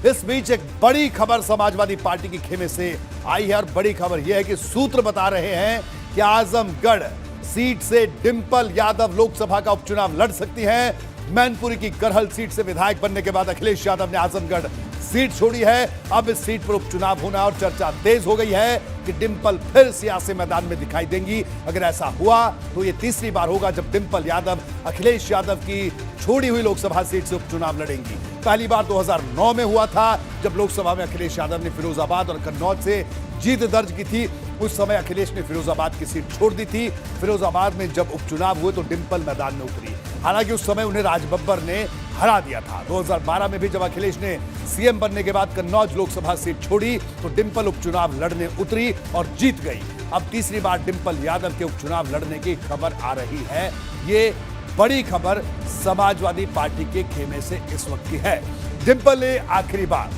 इस बीच एक बड़ी खबर समाजवादी पार्टी के खेमे से आई है और बड़ी खबर यह है कि सूत्र बता रहे हैं कि आजमगढ़ सीट से डिंपल यादव लोकसभा का उपचुनाव लड़ सकती हैं। मैनपुरी की करहल सीट से विधायक बनने के बाद अखिलेश यादव ने आजमगढ़ सीट छोड़ी है। अब इस सीट पर उपचुनाव होना और चर्चा तेज हो गई है कि डिंपल फिर सियासी मैदान में दिखाई देंगी। अगर ऐसा हुआ तो यह तीसरी बार होगा जब डिंपल यादव अखिलेश यादव की छोड़ी हुई लोकसभा सीट से उपचुनाव लड़ेंगी। पहली बार 2009 में हुआ था जब लोकसभा में अखिलेश यादव ने फिरोजाबाद और कन्नौज से जीत दर्ज की थी। उस समय अखिलेश ने फिरोजाबाद की सीट छोड़ दी थी। फिरोजाबाद में जब उपचुनाव हुए तो डिंपल मैदान में उतरी। हालांकि उस समय उन्हें राज बब्बर ने हरा दिया था। 2012 में भी जब अखिलेश ने सीएम बनने के बाद कन्नौज लोकसभा सीट छोड़ी तो डिंपल उपचुनाव लड़ने उतरी और जीत गई। अब तीसरी बार डिंपल यादव के उपचुनाव लड़ने की खबर आ रही है। ये बड़ी खबर समाजवादी पार्टी के खेमे से इस वक्त की है। डिंपल ने आखिरी बार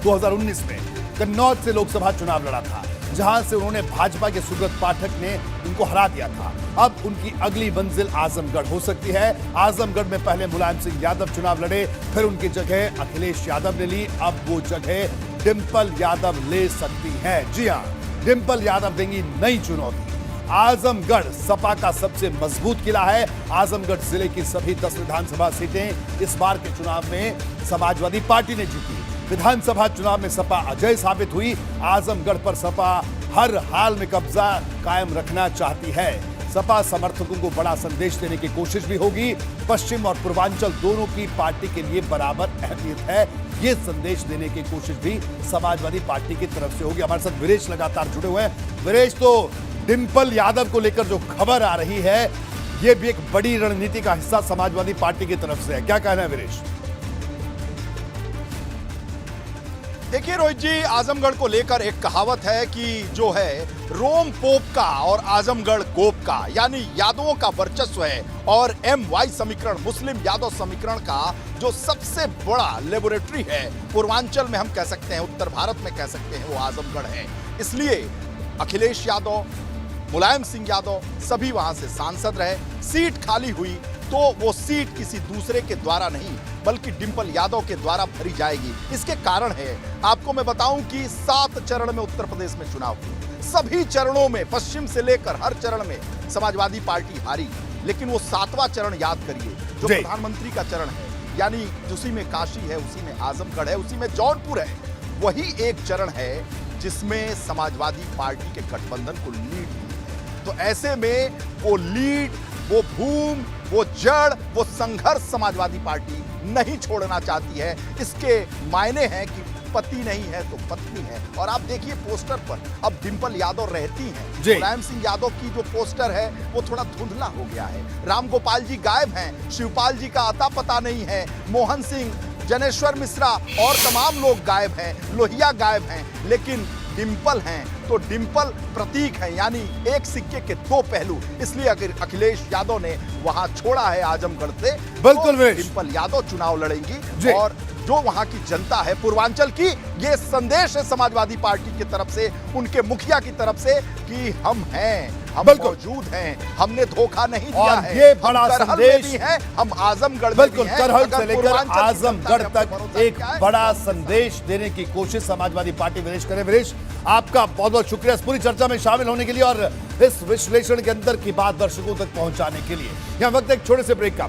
2019 में कन्नौज से लोकसभा चुनाव लड़ा था, जहां से उन्होंने भाजपा के सुब्रत पाठक ने उनको हरा दिया था। अब उनकी अगली मंजिल आजमगढ़ हो सकती है। आजमगढ़ में पहले मुलायम सिंह यादव चुनाव लड़े, फिर उनकी जगह अखिलेश यादव ने ली। अब वो जगह डिंपल यादव ले सकती हैं। जी हां, डिंपल यादव देंगी नई चुनौती। आजमगढ़ सपा का सबसे मजबूत किला है। आजमगढ़ जिले की सभी 10 विधानसभा सीटें इस बार के चुनाव में समाजवादी पार्टी ने जीती। विधानसभा चुनाव में सपा अजय साबित हुई। आजमगढ़ पर सपा हर हाल में कब्जा कायम रखना चाहती है। सपा समर्थकों को बड़ा संदेश देने की कोशिश भी होगी। पश्चिम और पूर्वांचल दोनों की पार्टी के लिए बराबर अहमियत है। ये संदेश देने की कोशिश भी समाजवादी पार्टी की तरफ से होगी। हमारे साथ वीरेश लगातार जुड़े हुए हैं। वीरेश, तो डिंपल यादव को लेकर जो खबर आ रही है, ये भी एक बड़ी रणनीति का हिस्सा समाजवादी पार्टी की तरफ से है। क्या कहना है वीरेश? देखिए रोहित जी, आजमगढ़ को लेकर एक कहावत है कि जो है रोम पोप का और आजमगढ़ गोप का, यानी यादवों का वर्चस्व है और MY समीकरण, मुस्लिम यादव समीकरण का जो सबसे बड़ा लेबोरेटरी है पूर्वांचल में, हम कह सकते हैं उत्तर भारत में कह सकते हैं, वो आजमगढ़ है। इसलिए अखिलेश यादव, मुलायम सिंह यादव सभी वहां से सांसद रहे। सीट खाली हुई तो वो सीट किसी दूसरे के द्वारा नहीं बल्कि डिंपल यादव के द्वारा भरी जाएगी। इसके कारण है, आपको मैं बताऊं कि 7 चरण में उत्तर प्रदेश में चुनाव हुए। सभी चरणों में, पश्चिम से लेकर हर चरण में समाजवादी पार्टी हारी। लेकिन वो 7वां चरण याद करिए, जो प्रधानमंत्री का चरण है, यानी उसी में काशी है, उसी में आजमगढ़ है, उसी में जौनपुर है। वही एक चरण है जिसमें समाजवादी पार्टी के गठबंधन को लीड दी है। तो ऐसे में वो लीड, वो भूम, वो जड़, वो संघर्ष समाजवादी पार्टी नहीं छोड़ना चाहती है। इसके मायने हैं कि पति नहीं है तो पत्नी है। और आप देखिए पोस्टर पर अब डिंपल यादव रहती हैं। मुलायम सिंह यादव की जो पोस्टर है वो थोड़ा धुंधला हो गया है। राम गोपाल जी गायब हैं, शिवपाल जी का अता पता नहीं है, मोहन सिंह, जनेश्वर मिश्रा और तमाम लोग गायब हैं, लोहिया गायब हैं, लेकिन डिंपल हैं तो डिंपल प्रतीक है, यानी एक सिक्के के 2 पहलू। इसलिए अगर अखिलेश यादव ने वहां छोड़ा है आजमगढ़ से, बिल्कुल तो डिंपल यादव चुनाव लड़ेंगी। और जो वहां की जनता है पूर्वांचल की, ये संदेश है समाजवादी पार्टी की तरफ से, उनके मुखिया की तरफ से कि हम हैं, हम मौजूद हैं, हमने धोखा नहीं दिया है। ये बड़ा संदेश है, हम आजमगढ़ बिल्कुल करहल से लेकर आजमगढ़ तक एक बड़ा संदेश देने की कोशिश समाजवादी पार्टी वीरेश करे। वीरेश, आपका बहुत बहुत शुक्रिया इस पूरी चर्चा में शामिल होने के लिए और इस विश्लेषण के अंदर की बात दर्शकों तक पहुंचाने के लिए। यहां वक्त एक छोटे से ब्रेक का।